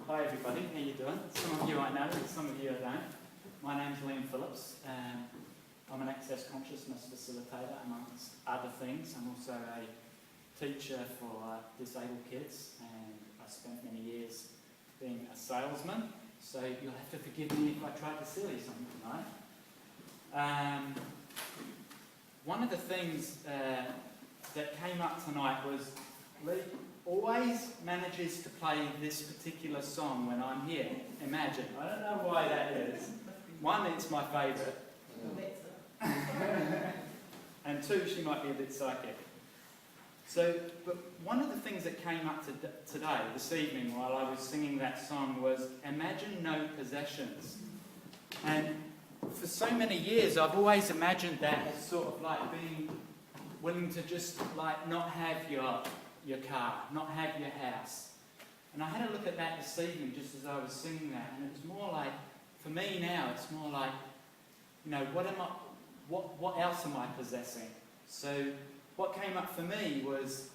Hi everybody, how you doing? Some of you I know, some of you I don't. My name's Liam Phillips. I'm an access consciousness facilitator amongst other things. I'm also a teacher for disabled kids, and I spent many years being a salesman, so you'll have to forgive me if I try to sell you something tonight. One of the things that came up tonight was Lee always manages to play this particular song when I'm here. Imagine. I don't know why that is. One, it's my favourite. And two, she might be a bit psychic. So, but one of the things that came up today, this evening, while I was singing that song was, imagine no possessions. And for so many years, I've always imagined that as sort of like being willing to just like not have your car, not have your house. And I had a look at that this evening just as I was singing that, and it was more like, for me now, it's more like, you know, what else am I possessing? So what came up for me was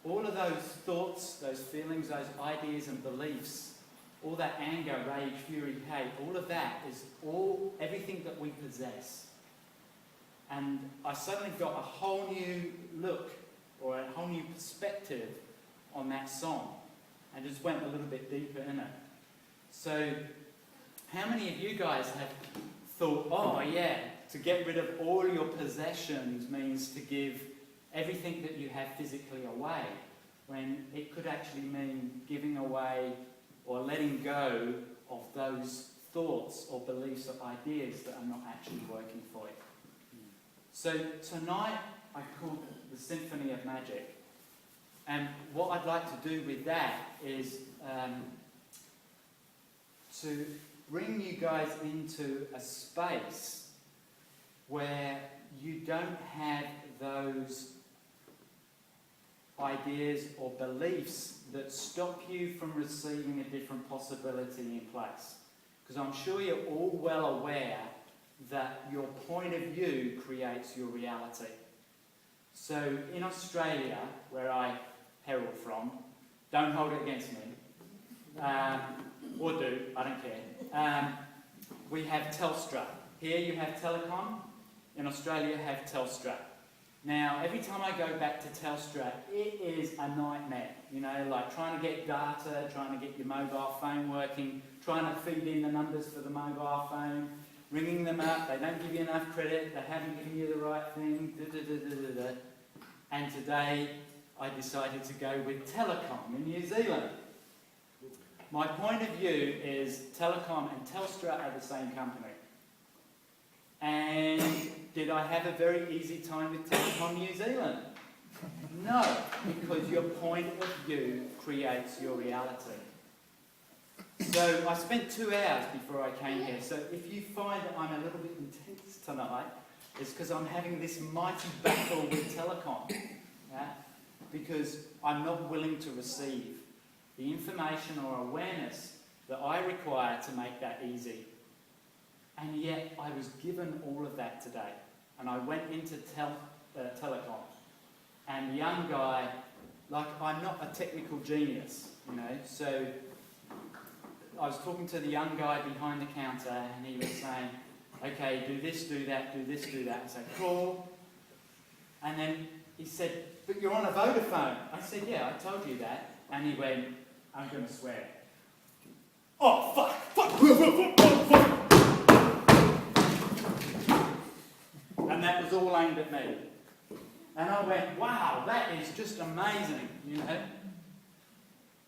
all of those thoughts, those feelings, those ideas and beliefs, all that anger, rage, fury, hate, all of that is everything that we possess. And I suddenly got a whole new look or a whole new perspective on that song, and just went a little bit deeper in it. So, how many of you guys have thought, oh yeah, to get rid of all your possessions means to give everything that you have physically away, when it could actually mean giving away or letting go of those thoughts or beliefs or ideas that are not actually working for you. So tonight I called the Symphony of Magic, and what I'd like to do with that is to bring you guys into a space where you don't have those ideas or beliefs that stop you from receiving a different possibility in place. Because I'm sure you're all well aware that your point of view creates your reality. So in Australia, where I herald from, don't hold it against me, or do, I don't care. We have Telstra. Here you have Telecom, in Australia you have Telstra. Now, every time I go back to Telstra, it is a nightmare. You know, like trying to get data, trying to get your mobile phone working, trying to feed in the numbers for the mobile phone, ringing them up, they don't give you enough credit, they haven't given you the right thing, And today, I decided to go with Telecom in New Zealand. My point of view is Telecom and Telstra are the same company. And did I have a very easy time with Telecom New Zealand? No, because your point of view creates your reality. So I spent 2 hours before I came here. So if you find that I'm a little bit intense tonight, it's because I'm having this mighty battle with Telecom. Yeah? Because I'm not willing to receive the information or awareness that I require to make that easy. And yet I was given all of that today. And I went into Telecom. And the young guy, like, I'm not a technical genius, you know, so I was talking to the young guy behind the counter, and he was saying, okay, do this, do that, do this, do that. I said, cool. And then he said, but you're on a Vodafone. I said, yeah, I told you that. And he went, I'm going to swear. Oh, fuck. And that was all aimed at me. And I went, wow, that is just amazing, you know.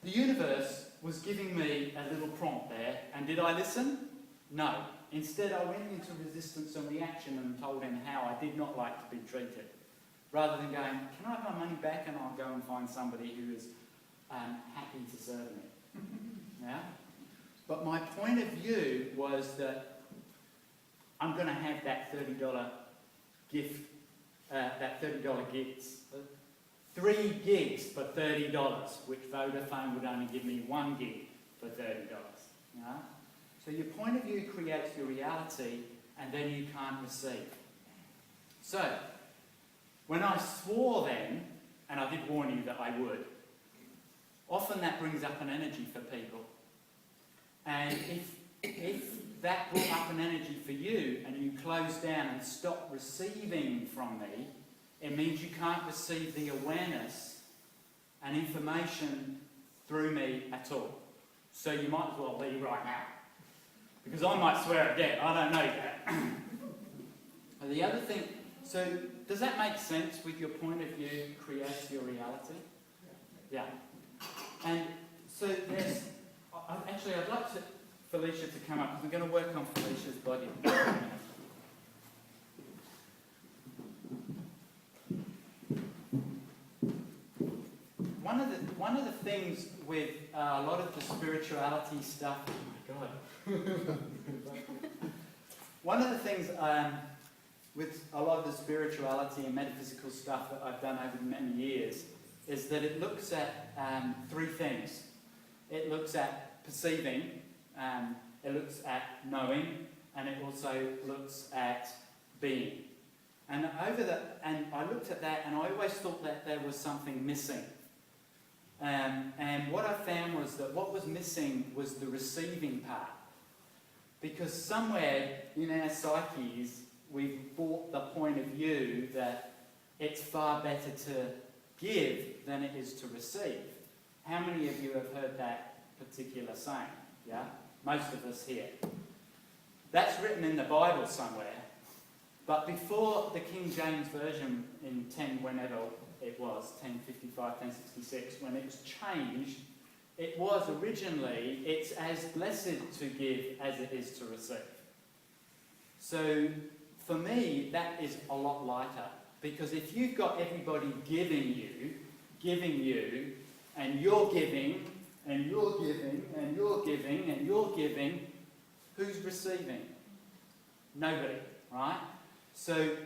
The universe was giving me a little prompt there, and did I listen? No. Instead, I went into resistance and reaction and told him how I did not like to be treated. Rather than going, can I have my money back and I'll go and find somebody who is happy to serve me. Yeah? But my point of view was that I'm going to have that $30 gift, that $30 gifts. 3 gigs for $30, which Vodafone would only give me 1 gig for $30. Yeah? So your point of view creates your reality, and then you can't receive. So, when I swore then, and I did warn you that I would, often that brings up an energy for people. And if that brought up an energy for you and you close down and stop receiving from me, it means you can't receive the awareness and information through me at all. So you might as well leave right now. Because I might swear again, I don't know that. The other thing, so does that make sense with your point of view creates your reality? Yeah. And so there's, actually I'd like Felicia to come up, because we're going to work on Felicia's body. One of the things with a lot of the spirituality stuff, oh my God. One of the things with a lot of the spirituality and metaphysical stuff that I've done over many years is that it looks at three things. It looks at perceiving, it looks at knowing, and it also looks at being. And I looked at that, and I always thought that there was something missing. And what I found was that what was missing was the receiving part. Because somewhere in our psyches, we've bought the point of view that it's far better to give than it is to receive. How many of you have heard that particular saying? Yeah? Most of us here. That's written in the Bible somewhere. But before the King James Version in 1055, 1066, when it was changed, it was originally, it's as blessed to give as it is to receive. So, for me, that is a lot lighter. Because if you've got everybody giving you, and you're giving, and you're giving, and you're giving, and you're giving, who's receiving? Nobody, right? So,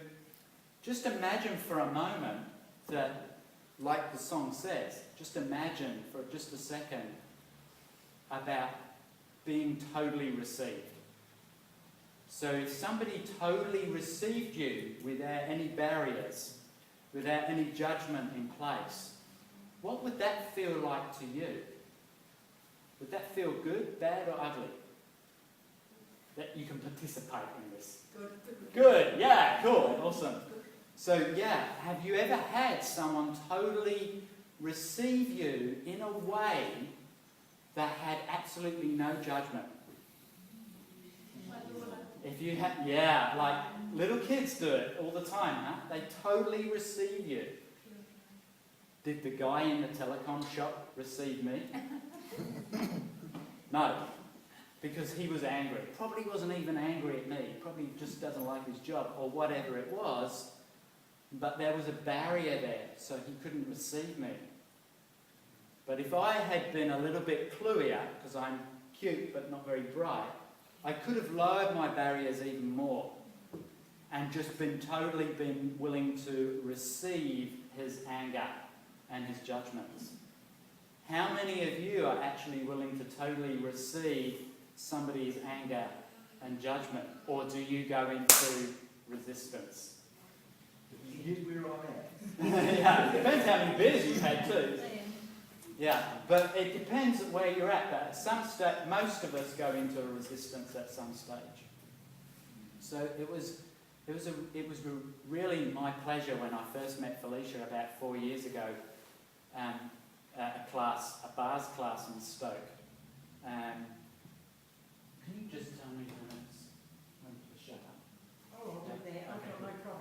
just imagine for a moment that, like the song says, just imagine for just a second about being totally received. So if somebody totally received you without any barriers, without any judgment in place, what would that feel like to you? Would that feel good, bad, or ugly? That you can participate in this. Good, yeah, cool, awesome. So yeah, have you ever had someone totally receive you in a way that had absolutely no judgment? If you had, yeah, like little kids do it all the time, huh? They totally receive you. Did the guy in the telecom shop receive me? No, because he was angry. Probably wasn't even angry at me. Probably just doesn't like his job or whatever it was. But there was a barrier there, so he couldn't receive me. But if I had been a little bit cluier, because I'm cute but not very bright, I could have lowered my barriers even more and just been willing to receive his anger and his judgments. How many of you are actually willing to totally receive somebody's anger and judgment? Or do you go into resistance? We're all Yeah, it depends how many beers you've had too. Yeah, but it depends where you're at. But at some stage, most of us go into a resistance at some stage. So it was really my pleasure when I first met Felicia about 4 years ago at a bars class in Stoke. Can you just tell me when to shut up? Oh, I'll do that. I've got no problem.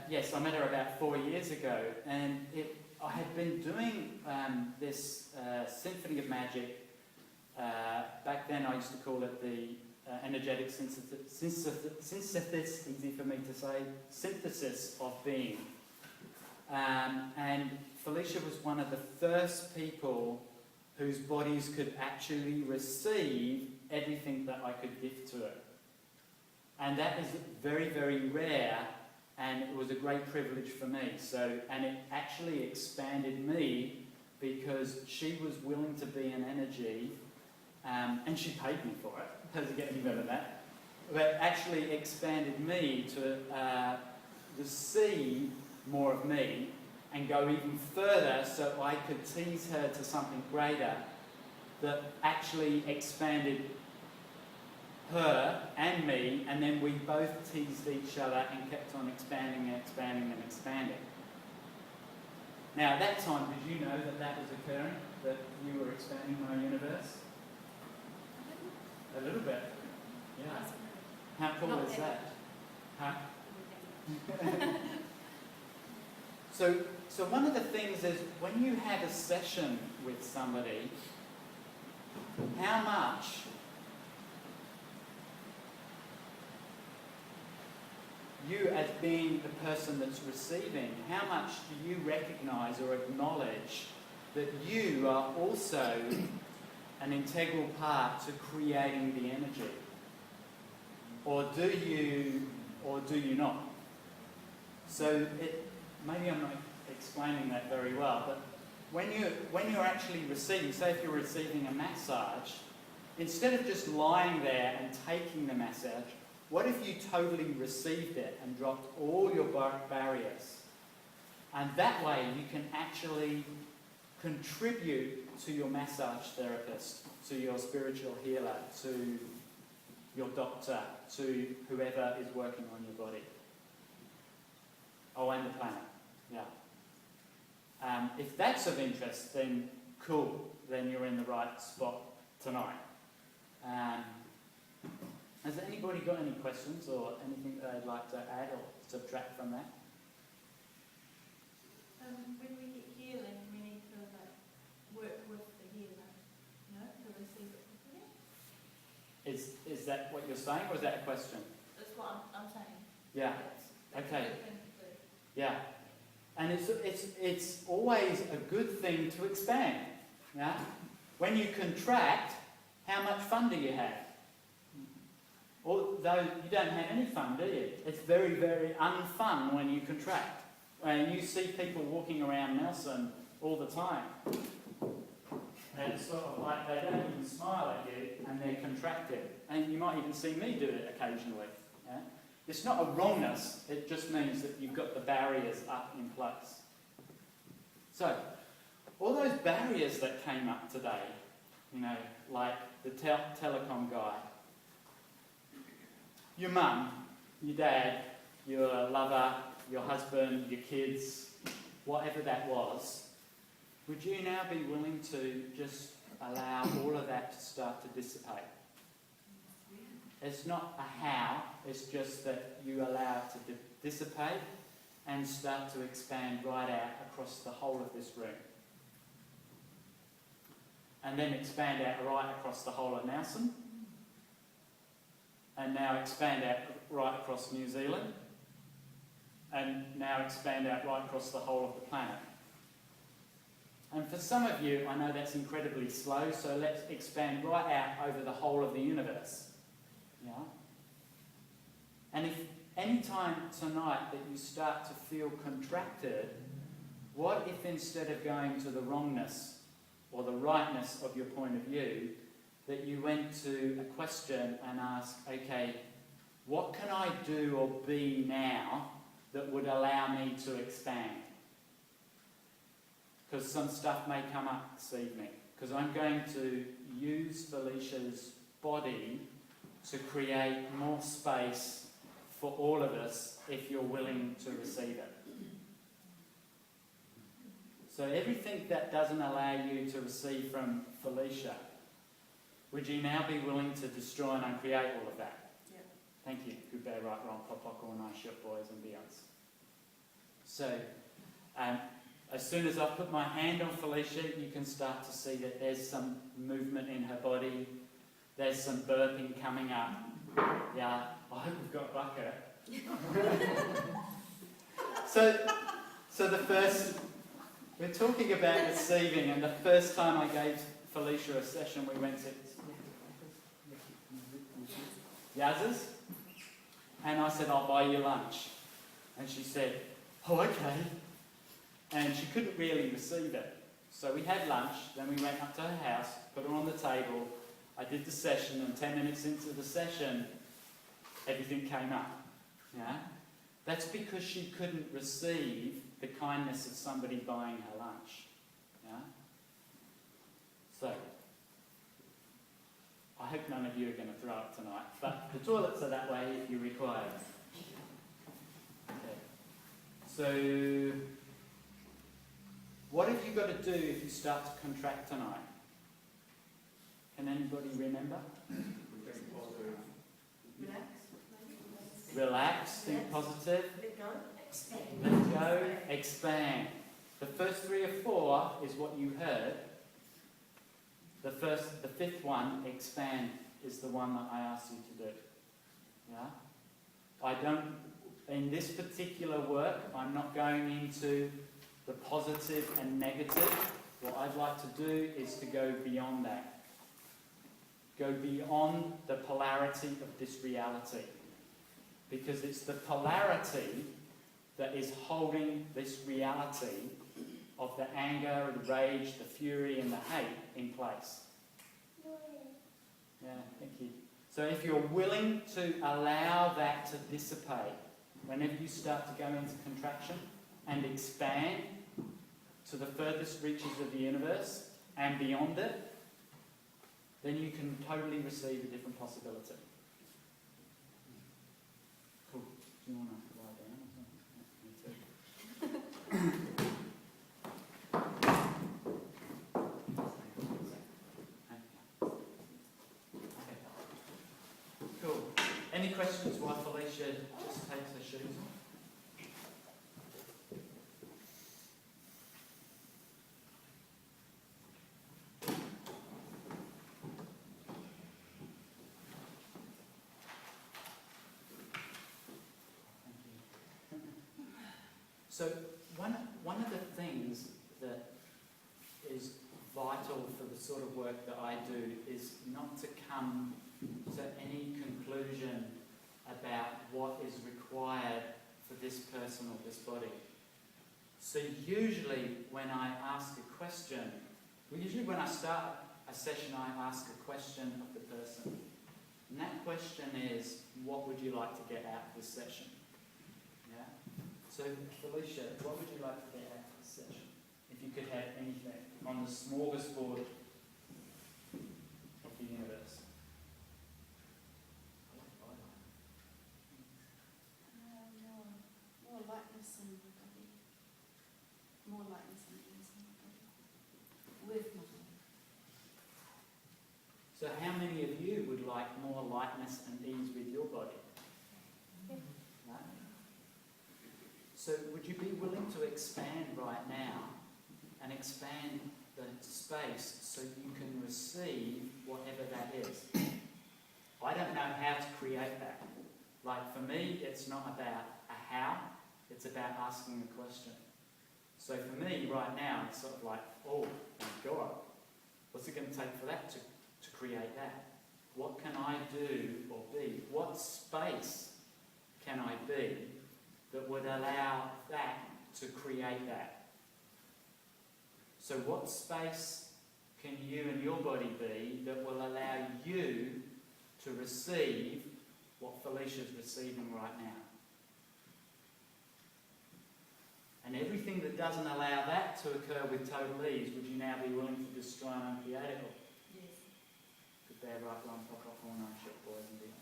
Yes, I met her about 4 years ago, and I had been doing this Symphony of Magic. Back then I used to call it the energetic synthesis, easy for me to say, synthesis of being. And Felicia was one of the first people whose bodies could actually receive everything that I could give to her. And that is very, very rare, and it was a great privilege for me. And it actually expanded me because she was willing to be an energy, and she paid me for it. Doesn't get any better than that. But actually expanded me to receive more of me and go even further so I could tease her to something greater that actually expanded her and me, and then we both teased each other and kept on expanding and expanding and expanding. Now, at that time, did you know that that was occurring? That you were expanding my universe? A little bit. Yeah. How cool is that? Huh? So one of the things is when you have a session with somebody, how much you as being the person that's receiving, how much do you recognize or acknowledge that you are also an integral part to creating the energy? Or do you not? So maybe I'm not explaining that very well, but when you're actually receiving, say if you're receiving a massage, instead of just lying there and taking the massage, what if you totally received it and dropped all your barriers? And that way you can actually contribute to your massage therapist, to your spiritual healer, to your doctor, to whoever is working on your body. Oh, and the planet, yeah. If that's of interest, then cool, then you're in the right spot tonight. Has anybody got any questions or anything that they'd like to add or subtract from that? When we get healing, we need to work with the healer, to receive it properly. Is that what you're saying, or is that a question? That's what I'm saying. Yeah. Yes. Okay. That's a good thing to do. Yeah. And it's always a good thing to expand. Yeah. When you contract, how much fun do you have? Although you don't have any fun, do you? It's very, very unfun when you contract. And you see people walking around Nelson all the time. And it's sort of like they don't even smile at you and they're contracted. And you might even see me do it occasionally. Yeah? It's not a wrongness, it just means that you've got the barriers up in place. So, all those barriers that came up today, like the telecom guy, your mum, your dad, your lover, your husband, your kids, whatever that was, would you now be willing to just allow all of that to start to dissipate? It's not a how, it's just that you allow it to dissipate and start to expand right out across the whole of this room. And then expand out right across the whole of Nelson. And now expand out right across New Zealand. And now expand out right across the whole of the planet. And for some of you, I know that's incredibly slow, so let's expand right out over the whole of the universe. Yeah? And if any time tonight that you start to feel contracted, what if instead of going to the wrongness or the rightness of your point of view, that you went to a question and asked, okay, what can I do or be now that would allow me to expand? Because some stuff may come up this evening. Because I'm going to use Felicia's body to create more space for all of us if you're willing to receive it. So everything that doesn't allow you to receive from Felicia, would you now be willing to destroy and uncreate all of that? Yeah. Thank you. Good, bad, right, wrong, pop, pop, all nice, short boys and beyonds. So, as soon as I put my hand on Felicia, you can start to see that there's some movement in her body. There's some burping coming up. Yeah, I hope we've got a bucket. So the first, we're talking about receiving, and the first time I gave Felicia a session, we went to Yaz's, and I said, I'll buy you lunch. And she said, oh, okay. And she couldn't really receive it. So we had lunch, then we went up to her house, put her on the table, I did the session, and 10 minutes into the session, everything came up. Yeah? That's because she couldn't receive the kindness of somebody buying her lunch. Yeah? So, I hope none of you are going to throw up tonight, but the toilets are that way if you require them. Okay. So, what have you got to do if you start to contract tonight? Can anybody remember? Relax, think positive. Let go, expand. The first 3 or 4 is what you heard. The 5th one, expand, is the one that I asked you to do. Yeah? In this particular work, I'm not going into the positive and negative. What I'd like to do is to go beyond that. Go beyond the polarity of this reality. Because it's the polarity that is holding this reality of the anger, the rage, the fury, and the hate in place. Yeah, thank you. So if you're willing to allow that to dissipate, whenever you start to go into contraction and expand to the furthest reaches of the universe and beyond it, then you can totally receive a different possibility. Cool. Do you want to lie down or something? Me too. Cool. Any questions while Felicia just takes her shoes off? So one of the things that is vital for the sort of work that I do is not to come to any conclusion about what is required for this person or this body. So usually when I ask a question, when I start a session, I ask a question of the person. And that question is, what would you like to get out of this session? Yeah? So Felicia, what would you like to get out of this session? If you could have anything on the smorgasbord of the universe. More lightness in the body. More lightness and ease in the body. With my body. So how many of you would like more lightness and ease with your body? Yeah. No? So would you be willing to expand right now and expand the space so you can receive whatever that is? I don't know how to create that. Like for me, it's not about a how, it's about asking a question. So for me right now, it's sort of like, oh my God, what's it going to take for that to create that? What can I do or be? What space can I be that would allow that to create that? So what space can you and your body be that will allow you to receive what Felicia's receiving right now? And everything that doesn't allow that to occur with total ease, would you now be willing to destroy and uncreate it? Yes. Good, bad, right, wrong, pop, off, all nine, shit, boys and girls.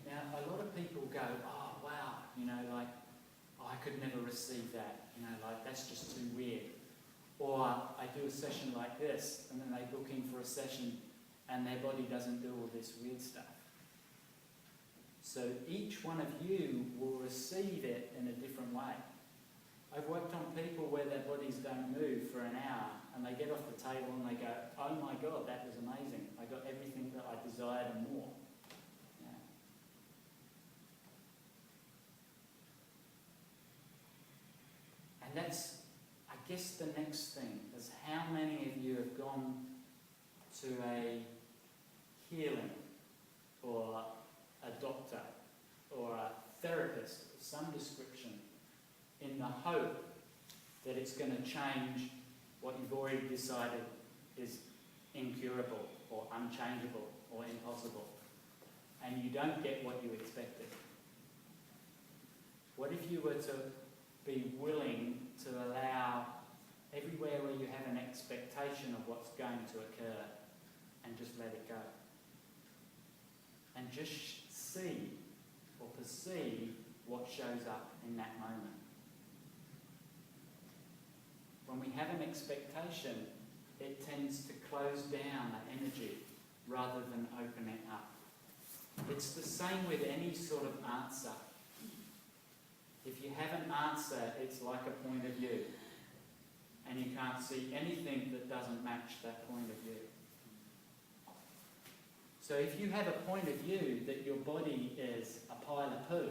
Now, a lot of people go, oh, wow, like, oh, I could never receive that, like, that's just too weird. Or I do a session like this, and then they book in for a session, and their body doesn't do all this weird stuff. So each one of you will receive it in a different way. I've worked on people where their bodies don't move for an hour, and they get off the table and they go, oh my God, that was amazing. I got everything that I desired and more. that's, I guess, the next thing is how many of you have gone to a healing or a doctor or a therapist of some description in the hope that it's going to change what you've already decided is incurable or unchangeable or impossible, and you don't get what you expected? What if you were to be willing to allow everywhere where you have an expectation of what's going to occur and just let it go? And just see or perceive what shows up in that moment. When we have an expectation, it tends to close down that energy rather than open it up. It's the same with any sort of answer. If you have an answer, it's like a point of view. And you can't see anything that doesn't match that point of view. So if you have a point of view that your body is a pile of poo,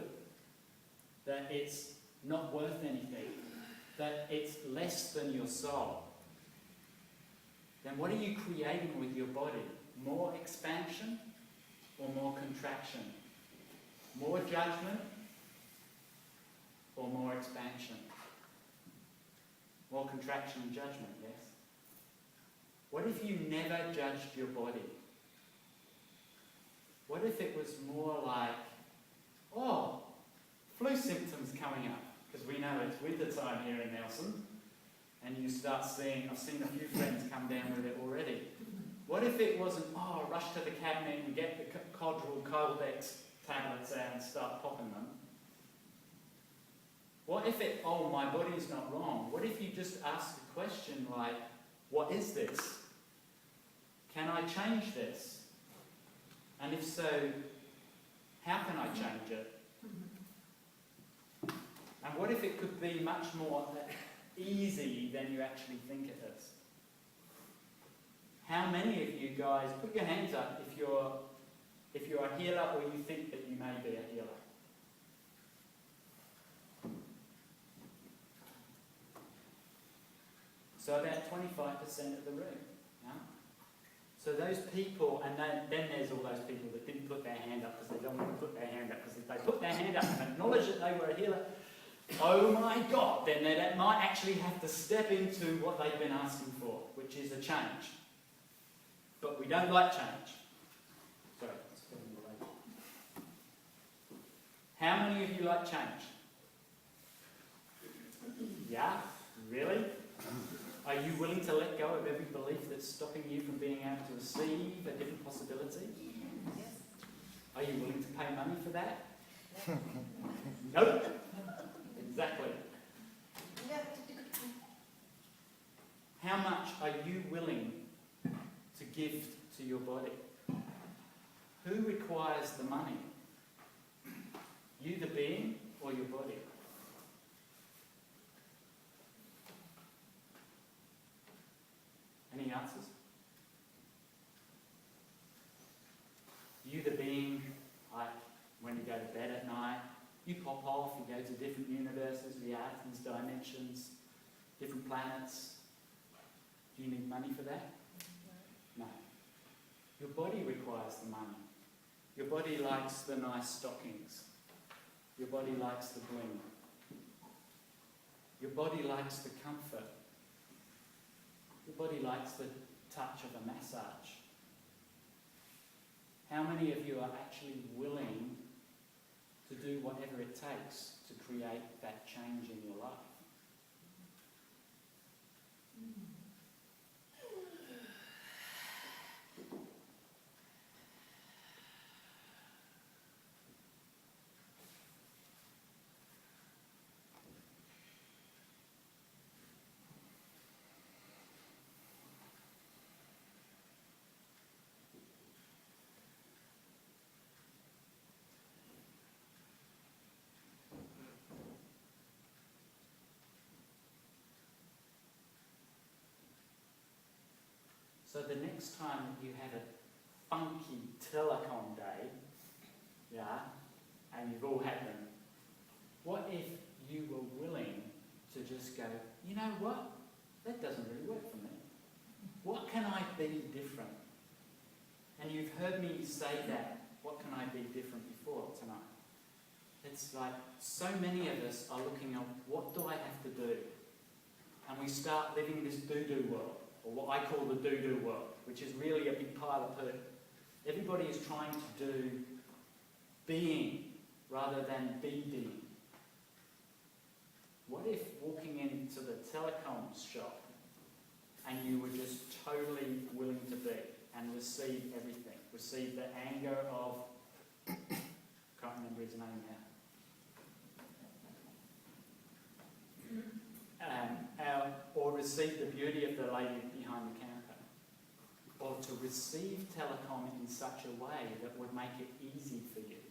that it's not worth anything, that it's less than your soul, then what are you creating with your body? More expansion or more contraction? More judgment or more expansion? More contraction and judgment, yes? What if you never judged your body? What if it was more like, oh, flu symptoms coming up? Because we know it's winter time here in Nelson, and you start seeing, I've seen a few friends come down with it already. What if it wasn't, oh, rush to the cabinet and get the Codral Coldex tablets out and start popping them? What if it, oh, my body's not wrong? What if you just ask a question like, what is this? Can I change this? And if so, how can I change it? And what if it could be much more easy than you actually think it is? How many of you guys, put your hands up if you're a healer or you think that you may be a healer? So about 25% of the room. Yeah? So those people, and then there's all those people that didn't put their hand up because they don't want to put their hand up, because if they put their hand up and acknowledge that they were a healer, oh my God, then they might actually have to step into what they've been asking for, which is a change. But we don't like change. Sorry, it's getting late. How many of you like change? Yeah? Really? Are you willing to let go of every belief that's stopping you from being able to receive a different possibility? Yes. Are you willing to pay money for that? Nope. Exactly. How much are you willing to give to your body? Who requires the money? You, the being, or your body? Any answers? You, the being, like when you go to bed at night, you pop off, you go to different universes, realities, dimensions, different planets. Do you need money for that? No. Your body requires the money. Your body likes the nice stockings. Your body likes the bling. Your body likes the comfort. Your body likes the touch of a massage. How many of you are actually willing to do whatever it takes to create that change in your life? So the next time that you have a funky telecom day, yeah, and you've all had them, what if you were willing to just go, you know what? That doesn't really work for me. What can I be different? And you've heard me say that, what can I be different before tonight? It's like so many of us are looking at what do I have to do? And we start living this do-do world, or what I call the do-do world, which is really a big pile of poo. Everybody is trying to do being rather than be-being. What if walking into the telecoms shop and you were just totally willing to be and receive everything? Receive the anger of, can't remember his name now. Or receive the beauty of the lady behind the counter. Or to receive telecom in such a way that would make it easy for you.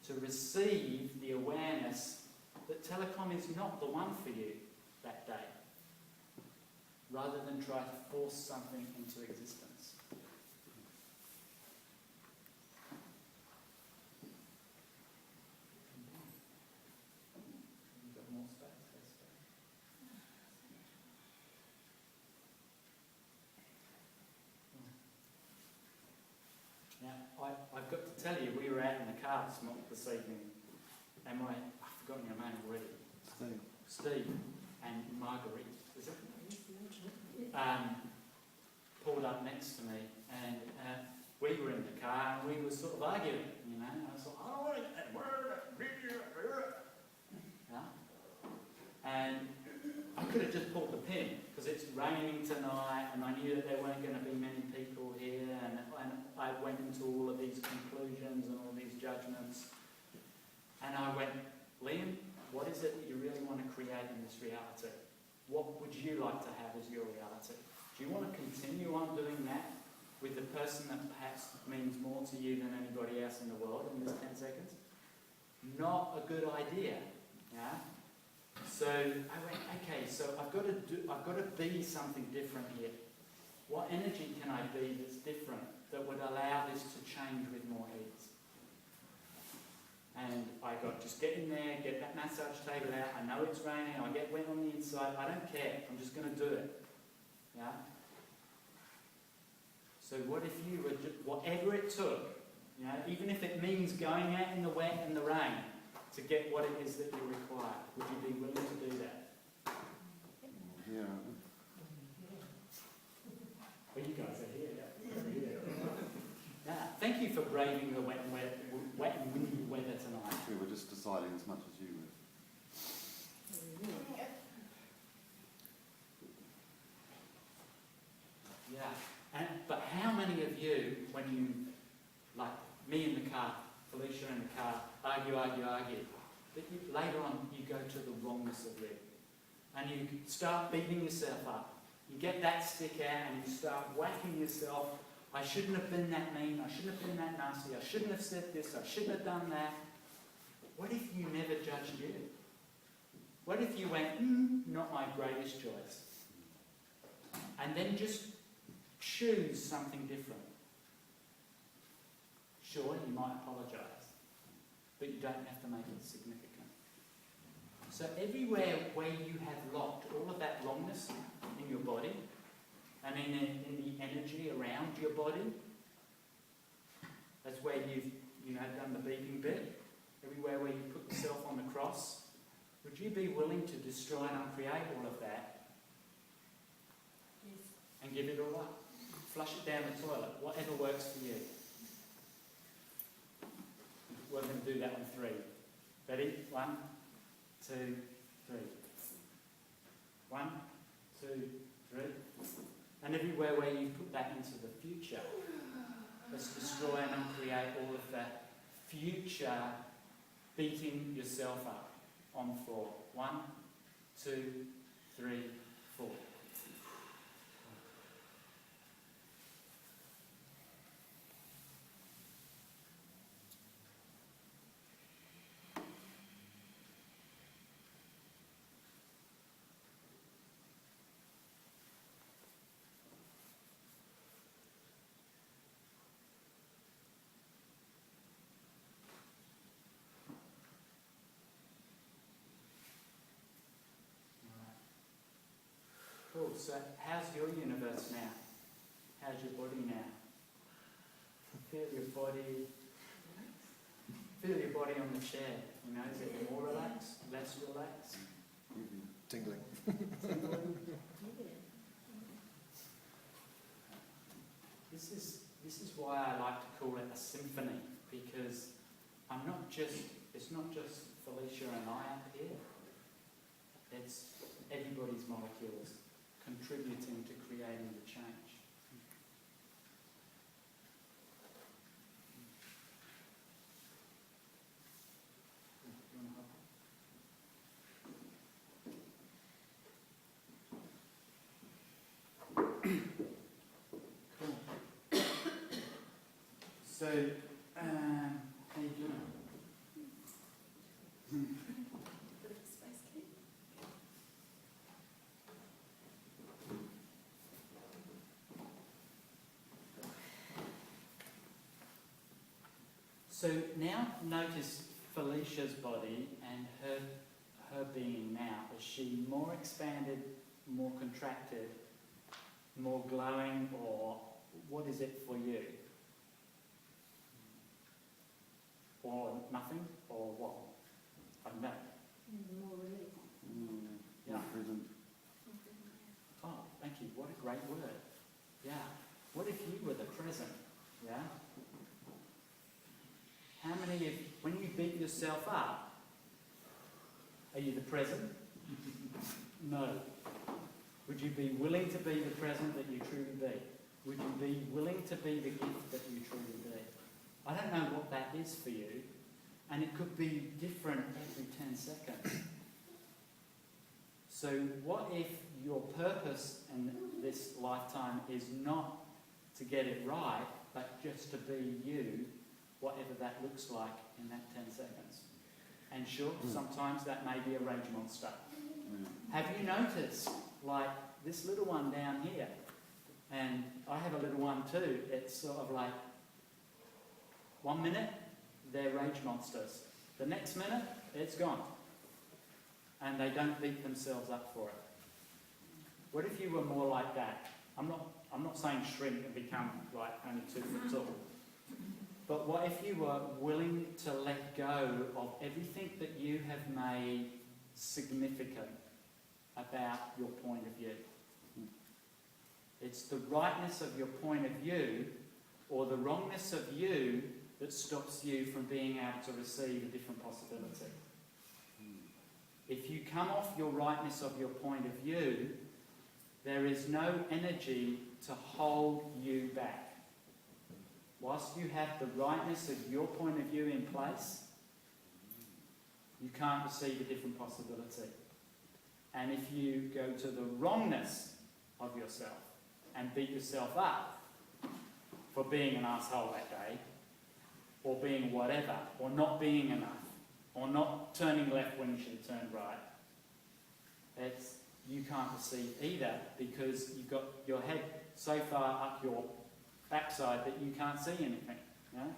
To receive the awareness that telecom is not the one for you that day, rather than try to force something into existence. You've got more space. Now, I've got to tell you, we were out in the car this evening, and I've forgotten your name already. Steve and Marguerite, is it? Pulled up next to me, and we were in the car, and we were sort of arguing, you know. I was like, I don't want to get that word. Yeah? And I could have just pulled the pin, because it's raining tonight, and I knew that there weren't going to be many people here, and I went into all of these conclusions and all these judgments. And I went, Liam, what is it that you really want to create in this reality? What would you like to have as your reality? Do you want to continue on doing that with the person that perhaps means more to you than anybody else in the world in this 10 seconds? Not a good idea. Yeah? So I went, okay, so I've got to be something different here. What energy can I be that's different, that would allow this to change with more ease? And I got, just get in there, get that massage table out. I know it's raining, I get wet on the inside. I don't care. I'm just going to do it. Yeah? So what if you were, whatever it took, you know, even if it means going out in the wet and the rain to get what it is that you require, would you be willing to do that? Yeah. Well, you guys are here. Yeah. Yeah. Thank you for braving the wet and windy weather tonight. We were just deciding as much as you were. Yeah. But how many of you, when you, like me in the car, Felicia in the car, argue, that later on you go to the wrongness of it. And you start beating yourself up. You get that stick out and you start whacking yourself. I shouldn't have been that mean, I shouldn't have been that nasty, I shouldn't have said this, I shouldn't have done that. What if you never judged you? What if you went, not my greatest choice? And then just choose something different. Sure, you might apologise, but you don't have to make it significant. So everywhere where you have locked all of that wrongness in your body, and in the energy around your body, that's where you've done the beeping bit. Everywhere where you put yourself on the cross, would you be willing to destroy and uncreate all of that? Yes. And give it all up? Flush it down the toilet, whatever works for you. We're going to do that on 3. Ready? 1, 2, 3. 1, 2, 3. And everywhere where you put that into the future, let's destroy and uncreate all of that future beating yourself up on the floor. 1, 2, 3, 4. So how's your universe now? How's your body now? Feel your body. Feel your body on the chair. You know, is it more relaxed, less relaxed? Tingling. Tingling? This is why I like to call it a symphony, because it's not just Felicia and I up here. It's everybody's molecules contributing to creating the change. Cool. So, how you doing? Bit of a space cake. So now notice Felicia's body and her being now. Is she more expanded, more contracted, more glowing, or what is it for you? Or nothing? Or what? I don't know. More relief. Yeah. Present. Oh, thank you. What a great word. Yeah. What if you were the present? Yeah. How many of, when you beat yourself up, are you the present? No. Would you be willing to be the present that you truly be? Would you be willing to be the gift that you truly be? I don't know what that is for you, and it could be different every 10 seconds. So what if your purpose in this lifetime is not to get it right, but just to be you, whatever that looks like in that 10 seconds? And sure, sometimes that may be a rage monster. Have you noticed, like this little one down here, and I have a little one too, it's sort of like, 1 minute, they're rage monsters. The next minute, it's gone. And they don't beat themselves up for it. What if you were more like that? I'm not saying shrink and become like only 2 foot tall. But what if you were willing to let go of everything that you have made significant about your point of view? It's the rightness of your point of view or the wrongness of you that stops you from being able to receive a different possibility. If you come off your rightness of your point of view, there is no energy to hold you back. Whilst you have the rightness of your point of view in place, you can't receive a different possibility. And if you go to the wrongness of yourself and beat yourself up for being an asshole that day, or being whatever, or not being enough, or not turning left when you should have turned right, you can't receive either, because you've got your head so far up your backside that you can't see anything. You know?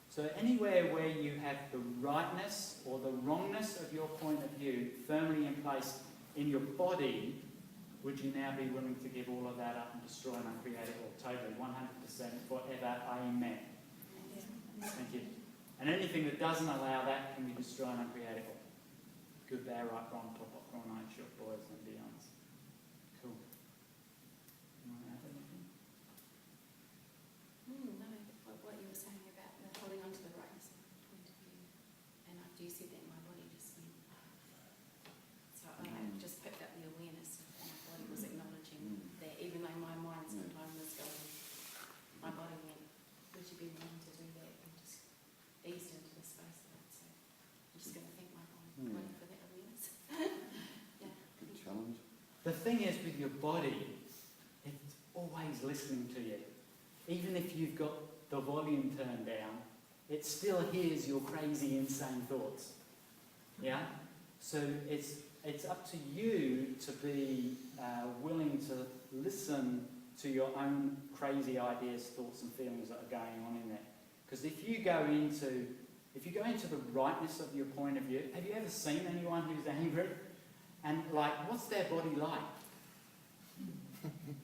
So anywhere where you have the rightness or the wrongness of your point of view firmly in place in your body, would you now be willing to give all of that up and destroy and uncreate it all? Totally, 100%, forever, amen. Thank you. And anything that doesn't allow that can be destroyed and uncreate it all. Good, bad, right, wrong, top, up, wrong, short, boys and beyonds. Cool. You want to add anything? No, what you were saying about the holding on to the rightness of the point of view, and I do see that in my body just went. So I just picked up the awareness, and my body was acknowledging that, even though my mind sometimes was going, my body went, would you be willing to do that, and just eased into the space of it. So I'm just going to thank my body for that awareness. Yeah. Good challenge. The thing is with your body, it's always listening to you. Even if you've got the volume turned down, it still hears your crazy, insane thoughts. Yeah? So it's up to you to be willing to listen to your own crazy ideas, thoughts and feelings that are going on in there. Because if you go into the rightness of your point of view, have you ever seen anyone who's angry? And like, what's their body like?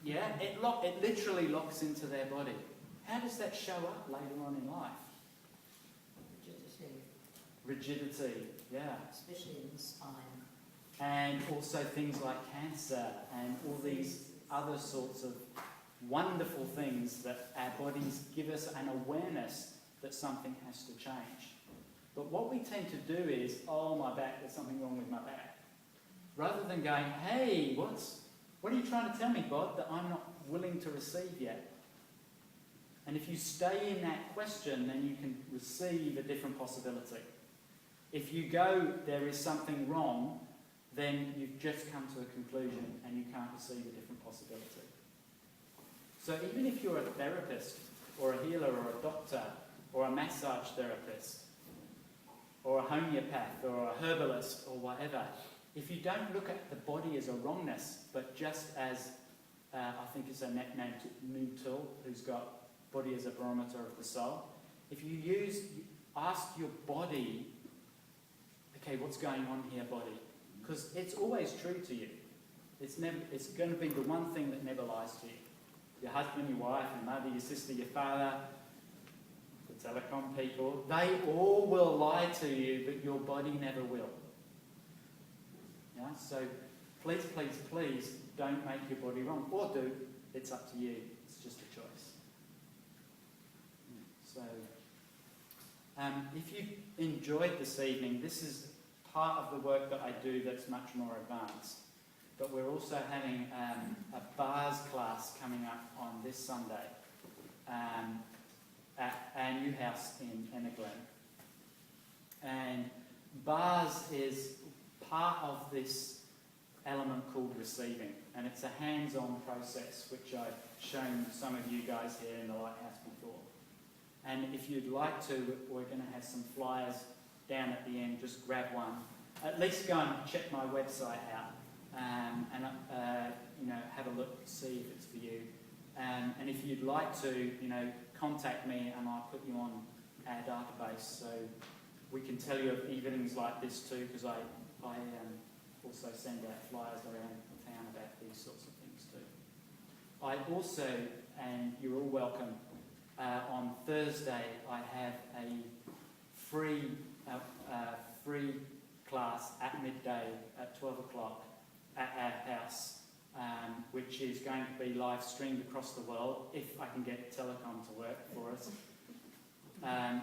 Yeah, it literally locks into their body. How does that show up later on in life? Rigidity, yeah. Especially in the spine. And also things like cancer and all these other sorts of wonderful things that our bodies give us an awareness that something has to change. But what we tend to do is, oh, my back, there's something wrong with my back. Rather than going, hey, what are you trying to tell me, Bob, that I'm not willing to receive yet? And if you stay in that question, then you can receive a different possibility. If you go, there is something wrong, then you've just come to a conclusion and you can't receive a different possibility. So even if you're a therapist or a healer or a doctor or a massage therapist or a homeopath or a herbalist or whatever, if you don't look at the body as a wrongness, but just as, I think it's a named tool who's got body as a barometer of the soul, if you ask your body, okay, what's going on here, body? Because it's always true to you. It's going to be the one thing that never lies to you. Your husband, your wife, your mother, your sister, your father, the telecom people, they all will lie to you, but your body never will. Yeah? So please, please, please don't make your body wrong. Or do. It's up to you. It's just a choice. So if you enjoyed this evening, this is part of the work that I do that's much more advanced. But we're also having a bars class coming up on this Sunday at our new house in Enniglyn. And bars is part of this element called receiving. And it's a hands-on process, which I've shown some of you guys here in the Lighthouse before. And if you'd like to, we're going to have some flyers down at the end. Just grab one. At least go and check my website out and have a look, see if it's for you. And if you'd like to, contact me and I'll put you on our database so we can tell you of evenings like this too, because I also send out flyers around town about these sorts of things too. I also, and you're all welcome, on Thursday I have a free class at midday at 12 o'clock at our house, which is going to be live streamed across the world if I can get telecom to work for us.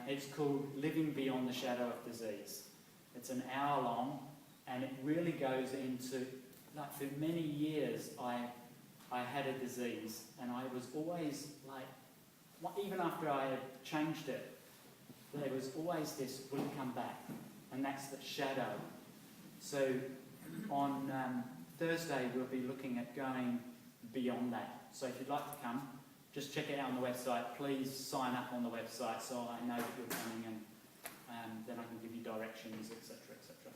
It's called Living Beyond the Shadow of Disease. It's an hour long and it really goes into, like, for many years I had a disease and I was always like, even after I had changed it, there was always this, will it come back? And that's the shadow. So on Thursday we'll be looking at going beyond that. So if you'd like to come, just check it out on the website. Please sign up on the website so I know that you're coming and then I can give you directions, etc., etc.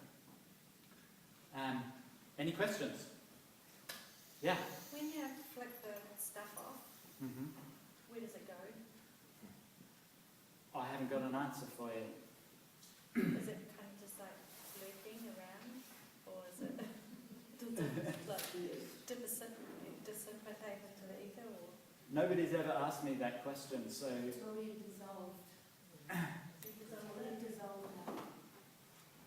Any questions? Yeah? When you flick the stuff off, where does it go? I haven't got an answer for you. Is it kind of just like lurking around, or is it like dissipate into the ether? Or? Nobody's ever asked me that question, so... It's already dissolved. It's already dissolved now.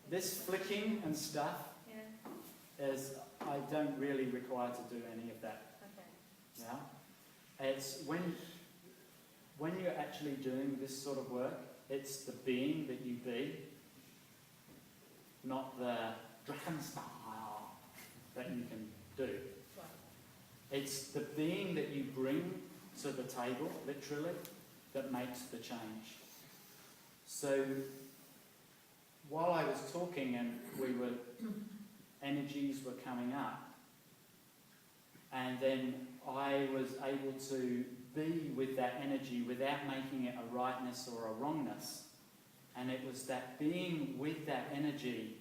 This flicking and stuff is, I don't really require to do any of that. Okay. Yeah? It's when you're actually doing this sort of work, it's the being that you be, not the dragon style that you can do. Right. It's the being that you bring to the table, literally, that makes the change. So, while I was talking and energies were coming up, and then I was able to be with that energy without making it a rightness or a wrongness. And it was that being with that energy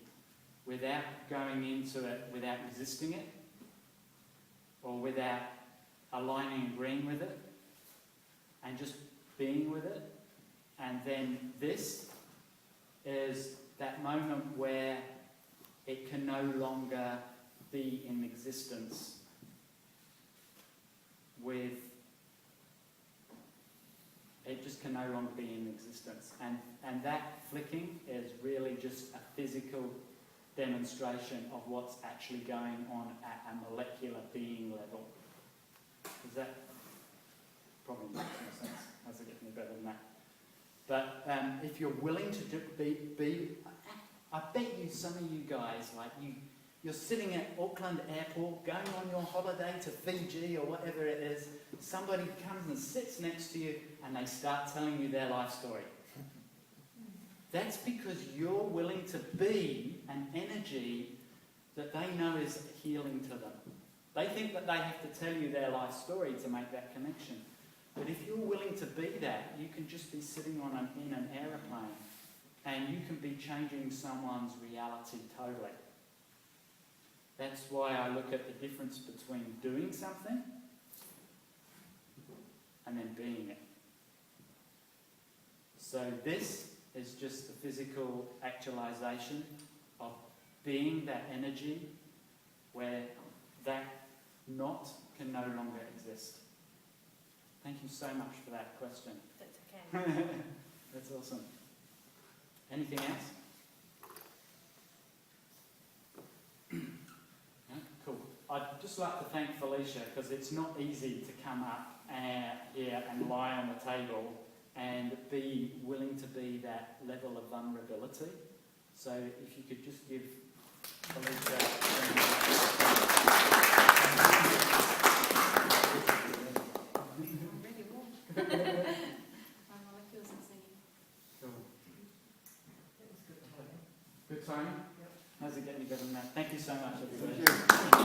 without going into it, without resisting it, or without aligning and agreeing with it, and just being with it. And then this is that moment where it can no longer be in existence. with it just can no longer be in existence. And that flicking is really just a physical demonstration of what's actually going on at a molecular being level. Does that probably makes more sense? How's it getting better than that? But if you're willing to be, I bet you some of you guys, like you're sitting at Auckland Airport, going on your holiday to Fiji or whatever it is, somebody comes and sits next to you and they start telling you their life story. That's because you're willing to be an energy that they know is healing to them. They think that they have to tell you their life story to make that connection. But if you're willing to be that, you can just be sitting in an aeroplane and you can be changing someone's reality totally. That's why I look at the difference between doing something and then being it. So this is just the physical actualization of being that energy where that not can no longer exist. Thank you so much for that question. That's okay. That's awesome. Anything else? No? Cool. I'd just like to thank Felicia because it's not easy to come up here and lie on the table and be willing to be that level of vulnerability. So if you could just give Felicia I'm really warm. My molecules are singing. Cool. It was good timing. Good time? Yep. How's it getting better than that? Thank you so much, everybody. Thank you.